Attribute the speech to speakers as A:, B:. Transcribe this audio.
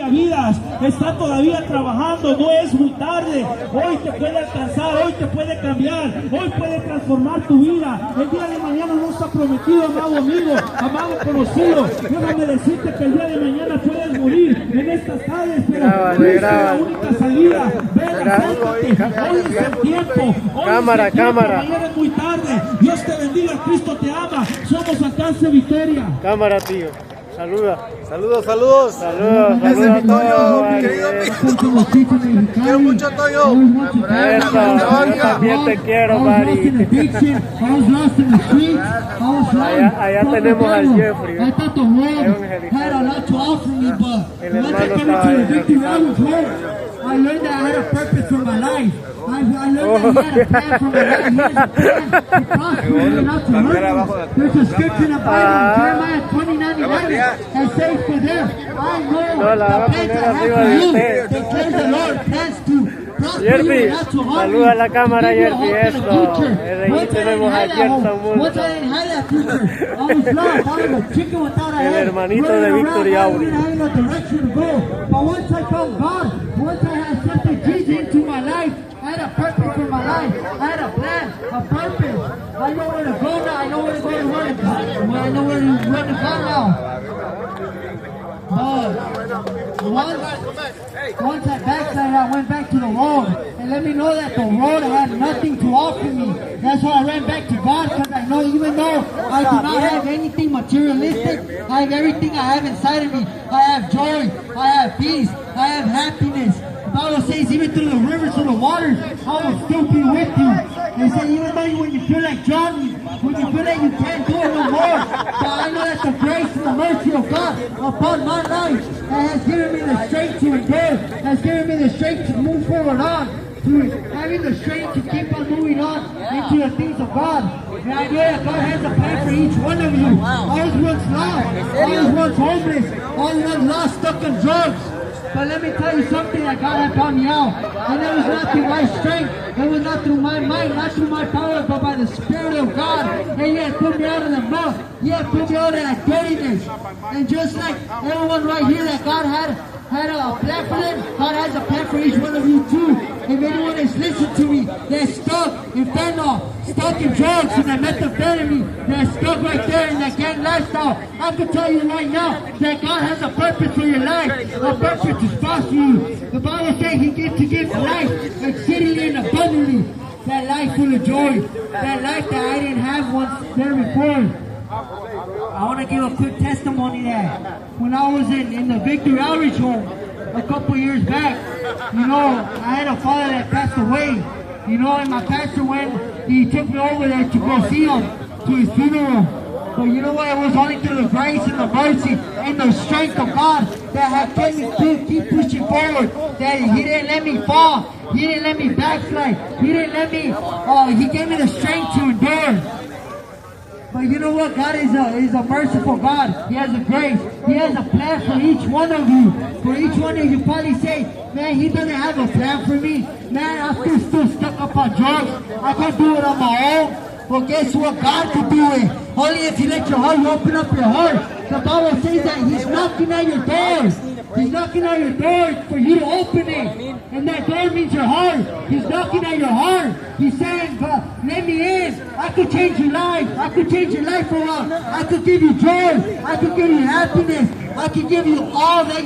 A: vidas, está todavía trabajando, no es muy tarde. Hoy te puede alcanzar, hoy te puede cambiar, hoy puede transformar tu vida. El día de mañana no está prometido, amado amigo, amado conocido. Déjame decirte que el día de mañana puedes morir en estas calles, pero esta es la única salida. Ven, acércate, hoy es el tiempo.
B: Cámara.
A: Mañana es muy tarde. Dios te bendiga, Cristo te ama. Somos Alcance Victoria.
B: Cámara, tío. Saluda.
C: Saludos.
B: Ese
C: es mi Toño, mi querido amigo. Te quiero mucho, Toño.
B: Eso, yo también te quiero, Mari. Allá tenemos al Jeffrey.
A: I thought the world had a lot to offer me, but
B: El
A: once I
B: hermano
A: came
B: estaba
A: into the victory
B: ahí.
A: hours home, I learned that I had a purpose for my life. I learned that I had a plan for my life. He has a plan to prosper me, not to hurt me. There's a scripture in the Bible, Jeremiah 29:11, that says for them, I know
B: No, la va a
A: the plans
B: poner
A: I have
B: arriba
A: for
B: de
A: you,
B: usted.
A: declares the Lord, plans to prosper you
B: Yerby,
A: and not to harm you.
B: saluda a la cámara,
A: to give you a
B: Yerby,
A: hope and a
B: eso.
A: future.
B: Ahí
A: Once I didn't
B: tenemos
A: have
B: a
A: that
B: Yerson
A: hope,
B: Mundo.
A: once I didn't have that future, I was lost. I was a chicken without a
B: El
A: head.
B: hermanito
A: running
B: de
A: around,
B: Victory
A: not
B: Auri.
A: even having a direction to go. But once I found God, once I had accepted Jesus into my life, I had a purpose for my life. I had a plan, a purpose. I know where to go now. I know where to go to work. I know where to go now. Once I backslid, I went back to the road and let me know that the road had nothing to offer me. That's why I ran back to God, because I know even though I do not have anything materialistic, I have everything I have inside of me. I have joy, I have peace, I have happiness. The Bible says even through the rivers of the waters, I will still be with you. They say even though when you feel like drowning, when you feel like you can't do it no more, but I know that the grace and the mercy of God upon my life has given me the strength to endure, has given me the strength to move forward on, to having the strength to keep on moving on into the things of God. And I know that God has a plan for each one of you. I was once lost, I was once homeless, I was once lost, stuck in drugs. But let me tell you something, that God had brought me out. And it was not through my strength, it was not through my might, not through my power, but by the Spirit of God. And He had put me out of the muck. He had put me out of that dirtiness. And just like everyone right here, that God had a plan for them, God has a plan for each one of you too. If anyone is listening to me, they're stuck in fentanyl, stuck in drugs and that methamphetamine, they're stuck right there in that gang lifestyle, I can tell you right now that God has a purpose for your life, a purpose to sponsor you. The Bible says He gives to give life exceedingly and abundantly, that life full of joy, that life that I didn't have once there before. I want to give a quick testimony that when I was in the Victory Outreach Home a couple years back, I had a father that passed away, and my pastor he took me over there to go see him, to his funeral. But you know what, it was only through the grace and the mercy and the strength of God that had kept me to keep pushing forward, that He didn't let me fall, He didn't let me backslide, He didn't let me, He gave me the strength to endure. But you know what? God is a merciful God. He has a grace. He has a plan for each one of you. For each one of you probably say, man, He doesn't have a plan for me. Man, I'm still stuck up on drugs. I can't do it on my own. Well, guess what? God can do it. Only if you let your heart, you open up your heart. The Bible says that He's knocking at your door. He's knocking at your door for you to open it. And that door means your heart. He's knocking at your heart. He's saying, let me in. I could change your life. I could change your life around. I could give you joy. I could give you happiness. I could give you all that